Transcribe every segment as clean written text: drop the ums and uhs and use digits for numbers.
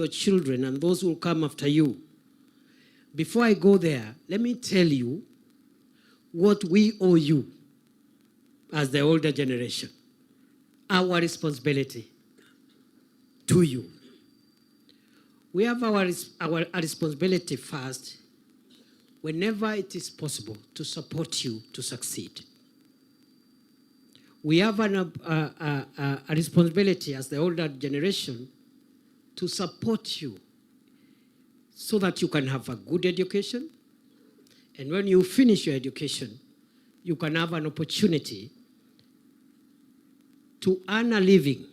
your children and those who will come after you. Before I go there, let me tell you what we owe you as the older generation. Our responsibility to you. We have our responsibility first, whenever it is possible, to support you to succeed. We have a responsibility as the older generation to support you so that you can have a good education. And when you finish your education, you can have an opportunity to earn a living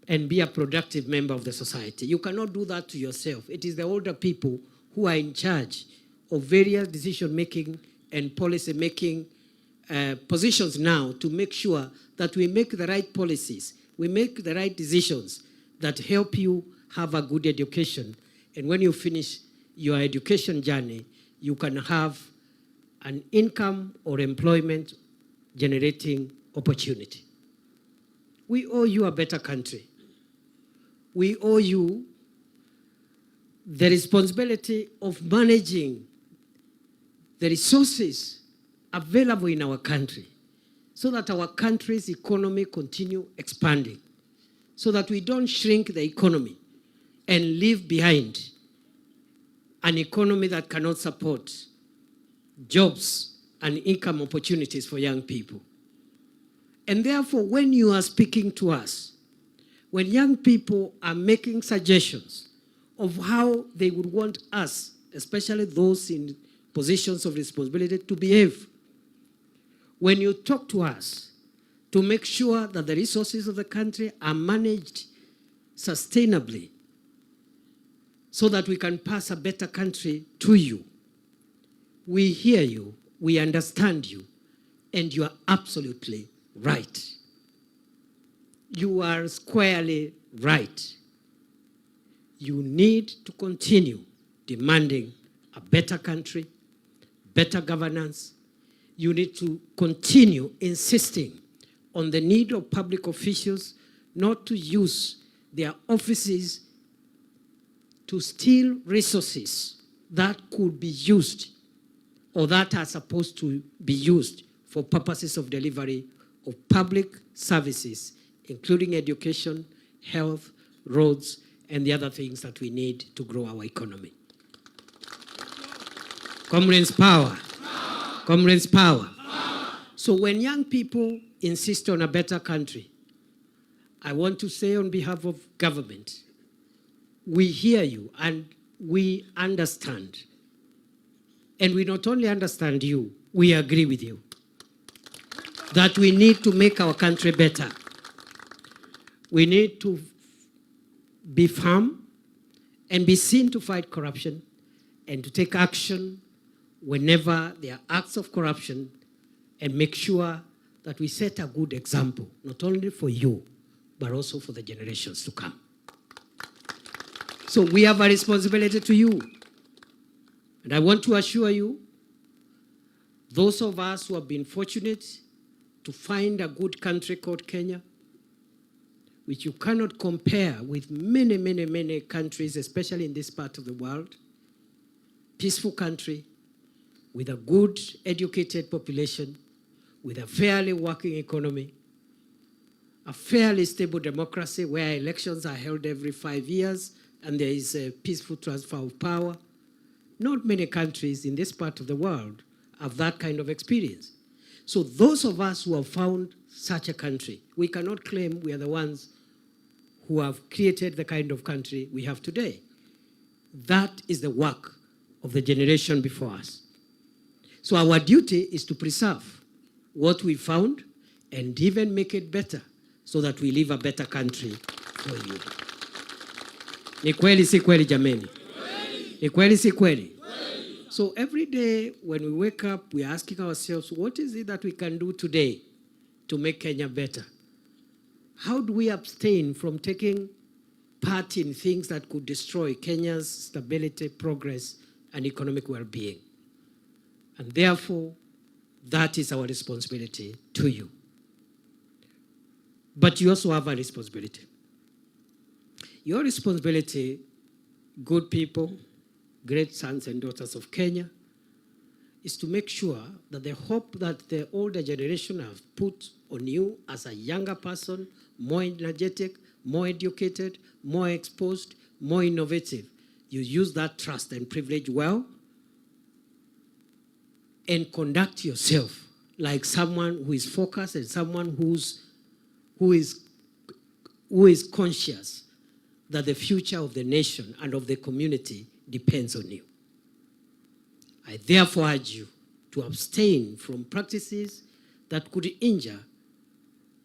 and be a productive member of the society. You cannot do that to yourself. It is the older people who are in charge of various decision-making and policy-making positions now to make sure that we make the right policies, we make the right decisions that help you have a good education. And when you finish your education journey, you can have an income or employment generating opportunity. We owe you a better country. We owe you the responsibility of managing the resources available in our country so that our country's economy continue expanding, so that we don't shrink the economy and leave behind an economy that cannot support jobs and income opportunities for young people. And therefore, when you are speaking to us, when young people are making suggestions of how they would want us, especially those in positions of responsibility, to behave, when you talk to us to make sure that the resources of the country are managed sustainably so that we can pass a better country to you, we hear you, we understand you, and you are absolutely right. You are squarely right. You need to continue demanding a better country, better governance. You need to continue insisting on the need of public officials not to use their offices to steal resources that could be used or that are supposed to be used for purposes of delivery of public services, including education, health, roads, and the other things that we need to grow our economy. Comrades, power. Comrades, power. So when young people insist on a better country, I want to say on behalf of government, we hear you and we understand. And we not only understand you, we agree with you that we need to make our country better. We need to be firm and be seen to fight corruption and to take action whenever there are acts of corruption, and make sure that we set a good example, not only for you, but also for the generations to come. So we have a responsibility to you. And I want to assure you, those of us who have been fortunate to find a good country called Kenya, which you cannot compare with many, many, many countries, especially in this part of the world, peaceful country, with a good educated population, with a fairly working economy, a fairly stable democracy where elections are held every 5 years and there is a peaceful transfer of power. Not many countries in this part of the world have that kind of experience. So those of us who have found such a country, we cannot claim we are the ones who have created the kind of country we have today. That is the work of the generation before us. So our duty is to preserve what we found and even make it better so that we live a better country for you. Ni kweli si kweli jameni? Ni kweli si kweli? So every day when we wake up, we are asking ourselves, what is it that we can do today to make Kenya better? How do we abstain from taking part in things that could destroy Kenya's stability, progress, and economic well-being? And therefore, that is our responsibility to you. But you also have a responsibility. Your responsibility, good people, great sons and daughters of Kenya, is to make sure that the hope that the older generation have put on you as a younger person, more energetic, more educated, more exposed, more innovative, you use that trust and privilege well and conduct yourself like someone who is focused and someone who is conscious that the future of the nation and of the community depends on you. I therefore urge you to abstain from practices that could injure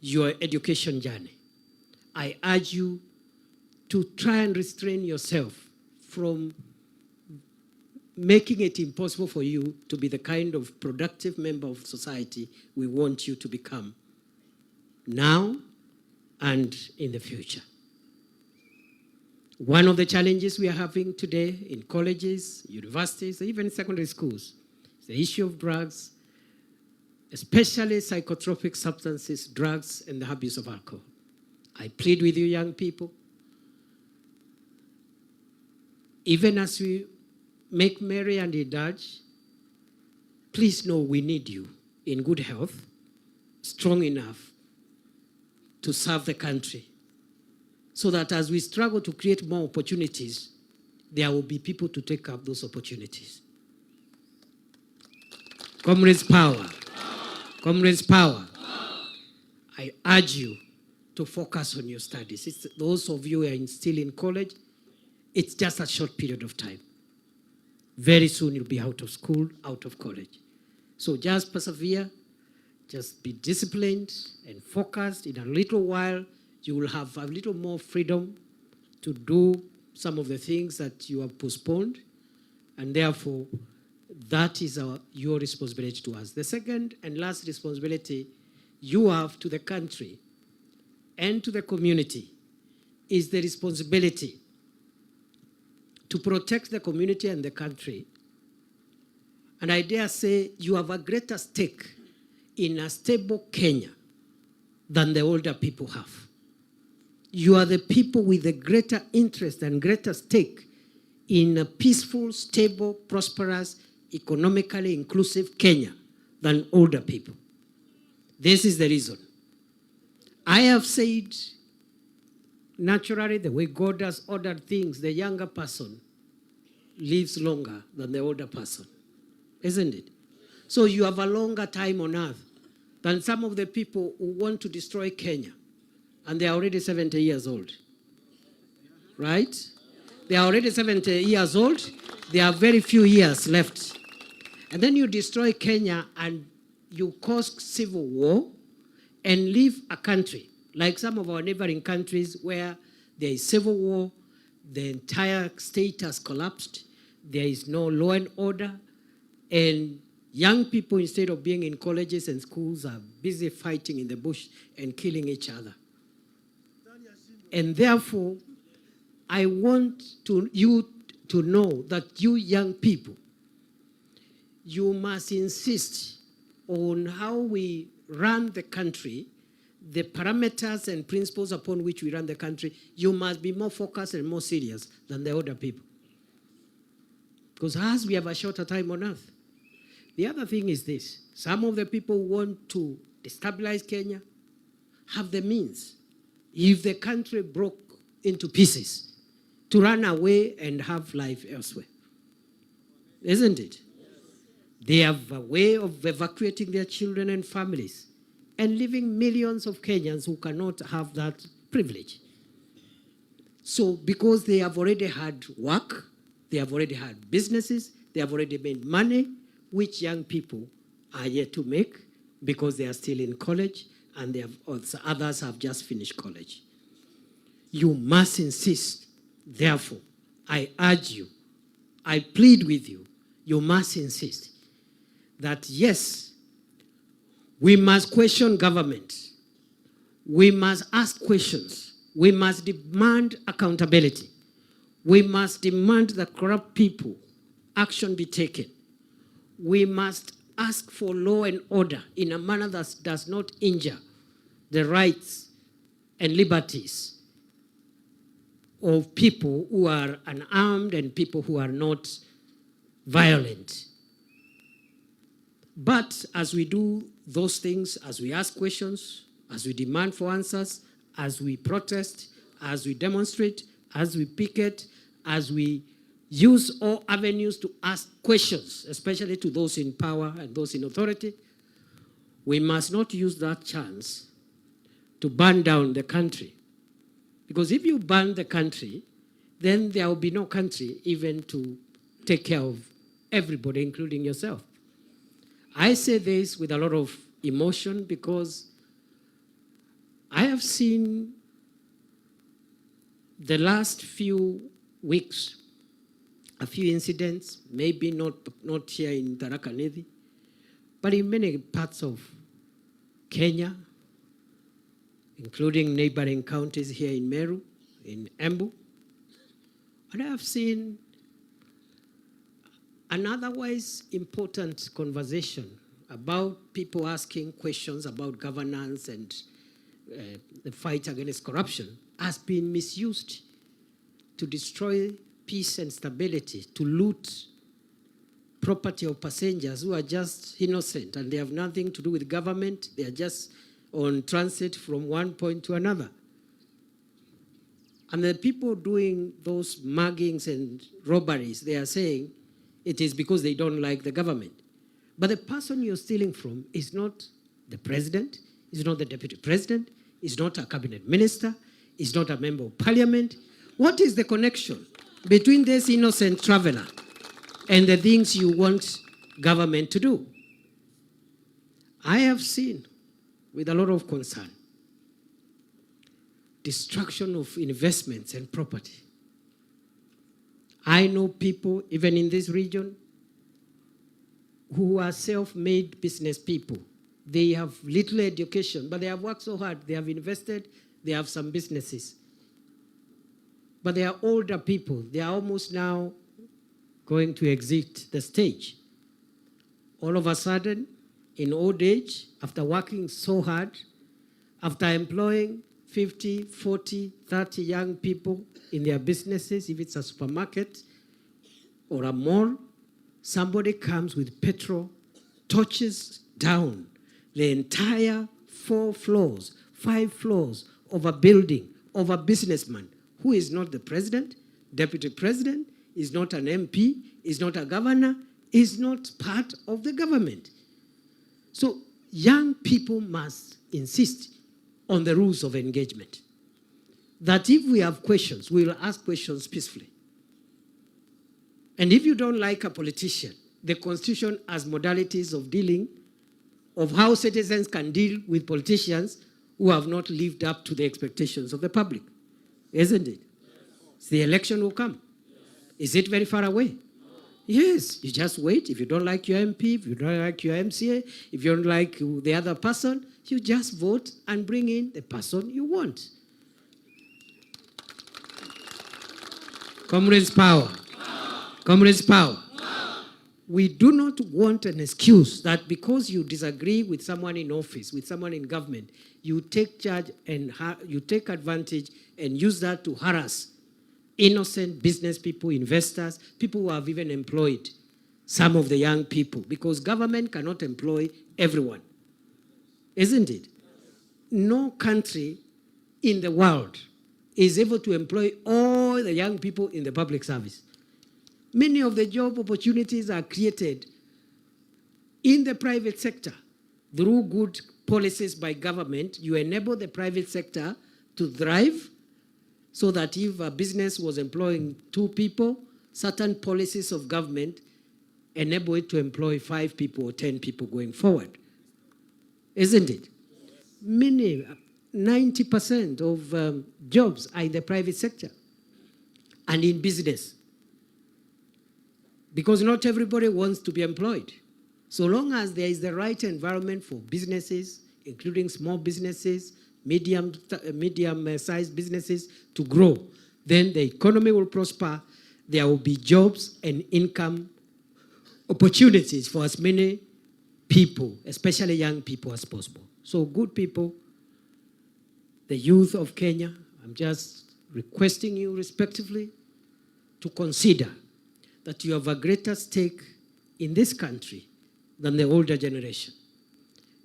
your education journey. I urge you to try and restrain yourself from making it impossible for you to be the kind of productive member of society we want you to become now and in the future. One of the challenges we are having today in colleges, universities, even secondary schools, is the issue of drugs, especially psychotropic substances, drugs, and the abuse of alcohol. I plead with you, young people, even as we make merry and indulge, please know we need you in good health, strong enough to serve the country, so that as we struggle to create more opportunities, there will be people to take up those opportunities. Comrades, power. Comrades, power. I urge you to focus on your studies. It's those of you who are still in college, it's just a short period of time. Very soon you'll be out of school, out of college. So just persevere, just be disciplined and focused. In a little while, you will have a little more freedom to do some of the things that you have postponed, and therefore, that is your responsibility to us. The second and last responsibility you have to the country and to the community is the responsibility to protect the community and the country. And I dare say you have a greater stake in a stable Kenya than the older people have. You are the people with the greater interest and greater stake in a peaceful, stable, prosperous, economically inclusive Kenya than older people. This is the reason. I have said, naturally, the way God has ordered things, the younger person lives longer than the older person, isn't it? So you have a longer time on earth than some of the people who want to destroy Kenya, and they are already 70 years old, right? They are already 70 years old. There are very few years left. And then you destroy Kenya and you cause civil war and leave a country, like some of our neighboring countries where there is civil war, the entire state has collapsed, there is no law and order, and young people, instead of being in colleges and schools, are busy fighting in the bush and killing each other. And therefore, I want you to know that you young people, you must insist on how we run the country, the parameters and principles upon which we run the country. You must be more focused and more serious than the older people. Because as we have a shorter time on earth. The other thing is this. Some of the people who want to destabilize Kenya have the means, if the country broke into pieces, to run away and have life elsewhere. Isn't it? They have a way of evacuating their children and families and leaving millions of Kenyans who cannot have that privilege. So because they have already had work, they have already had businesses, they have already made money, which young people are yet to make because they are still in college and they have, others have just finished college. You must insist, therefore, I urge you, I plead with you, you must insist that yes, we must question government. We must ask questions. We must demand accountability. We must demand that corrupt people action be taken. We must ask for law and order in a manner that does not injure the rights and liberties of people who are unarmed and people who are not violent. But as we do those things, as we ask questions, as we demand for answers, as we protest, as we demonstrate, as we picket, as we use all avenues to ask questions, especially to those in power and those in authority, we must not use that chance to burn down the country. Because if you burn the country, then there will be no country even to take care of everybody, including yourself. I say this with a lot of emotion because I have seen the last few weeks a few incidents, maybe not here in Tharaka Nithi, but in many parts of Kenya, including neighboring counties here in Meru, in Embu. And I have seen an otherwise important conversation about people asking questions about governance and the fight against corruption has been misused to destroy peace and stability, to loot property of passengers who are just innocent and they have nothing to do with government. They are just on transit from one point to another. And the people doing those muggings and robberies, they are saying it is because they don't like the government. But the person you're stealing from is not the president, is not the deputy president, is not a cabinet minister, is not a member of parliament. What is the connection between this innocent traveler and the things you want government to do? I have seen, with a lot of concern, destruction of investments and property. I know people, even in this region, who are self-made business people. They have little education, but they have worked so hard. They have invested, they have some businesses. But they are older people. They are almost now going to exit the stage. All of a sudden, in old age, after working so hard, after employing 50, 40, 30 young people in their businesses, if it's a supermarket or a mall, somebody comes with petrol, torches down the entire 4 floors, 5 floors of a building, of a businessman who is not the president, deputy president, is not an MP, is not a governor, is not part of the government. So young people must insist on the rules of engagement. That if we have questions, we will ask questions peacefully. And if you don't like a politician, the Constitution has modalities of dealing, of how citizens can deal with politicians who have not lived up to the expectations of the public. Isn't it? Yes. The election will come. Yes. Is it very far away? No. Yes, you just wait. If you don't like your MP, if you don't like your MCA, if you don't like the other person, you just vote and bring in the person you want. Comrades, power. Comrades, power. We do not want an excuse that because you disagree with someone in office, with someone in government, you take charge and you take advantage and use that to harass innocent business people, investors, people who have even employed some of the young people, because government cannot employ everyone. Isn't it? No country in the world is able to employ all the young people in the public service. Many of the job opportunities are created in the private sector. Through good policies by government, you enable the private sector to thrive so that if a business was employing 2 people, certain policies of government enable it to employ 5 people or 10 people going forward. Isn't it? Many, 90% of jobs are in the private sector and in business. Because not everybody wants to be employed. So long as there is the right environment for businesses, including small businesses, medium-sized businesses to grow, then the economy will prosper. There will be jobs and income opportunities for as many people, especially young people, as possible. So good people, the youth of Kenya, I'm just requesting you respectively to consider that you have a greater stake in this country than the older generation.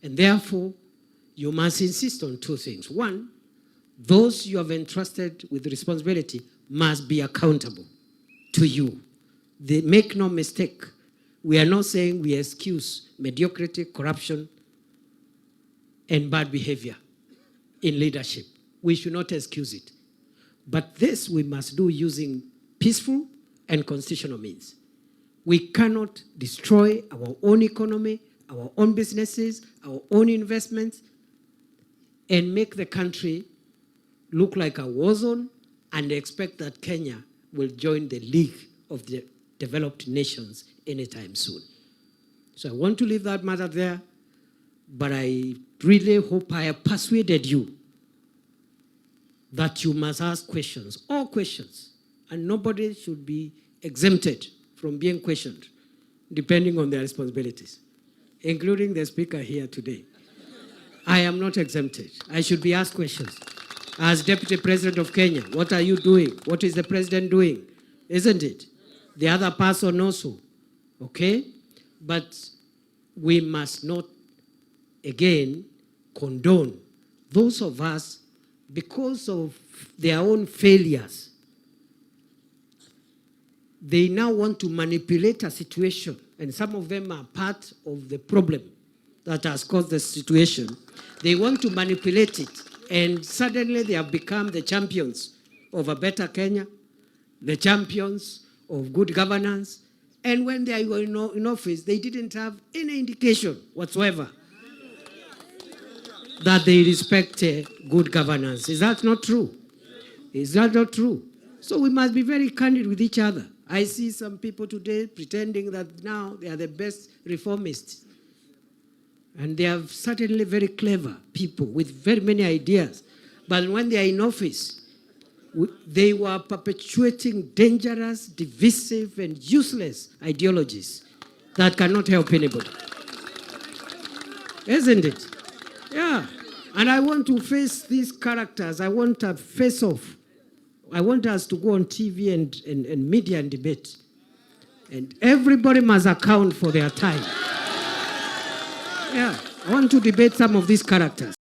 And therefore, you must insist on two things. One, those you have entrusted with responsibility must be accountable to you. They make no mistake. We are not saying we excuse mediocrity, corruption, and bad behavior in leadership. We should not excuse it. But this we must do using peaceful and constitutional means. We cannot destroy our own economy, our own businesses, our own investments, and make the country look like a war zone and expect that Kenya will join the league of the developed nations anytime soon. So I want to leave that matter there, but I really hope I have persuaded you that you must ask questions, all questions, and nobody should be exempted from being questioned, depending on their responsibilities, including the speaker here today. I am not exempted. I should be asked questions. As Deputy President of Kenya, what are you doing? What is the President doing? Isn't it? The other person also, okay? But we must not, again, condone those of us, because of their own failures, they now want to manipulate a situation, and some of them are part of the problem that has caused the situation. They want to manipulate it, and suddenly they have become the champions of a better Kenya, the champions of good governance, and when they were in office, they didn't have any indication whatsoever that they respect good governance. Is that not true? Is that not true? So we must be very candid with each other. I see some people today pretending that now they are the best reformists. And they are certainly very clever people with very many ideas. But when they are in office, they were perpetuating dangerous, divisive, and useless ideologies that cannot help anybody. Isn't it? Yeah. And I want to face these characters. I want a face-off. I want us to go on TV and media and debate. And everybody must account for their time. Yeah. I want to debate some of these characters.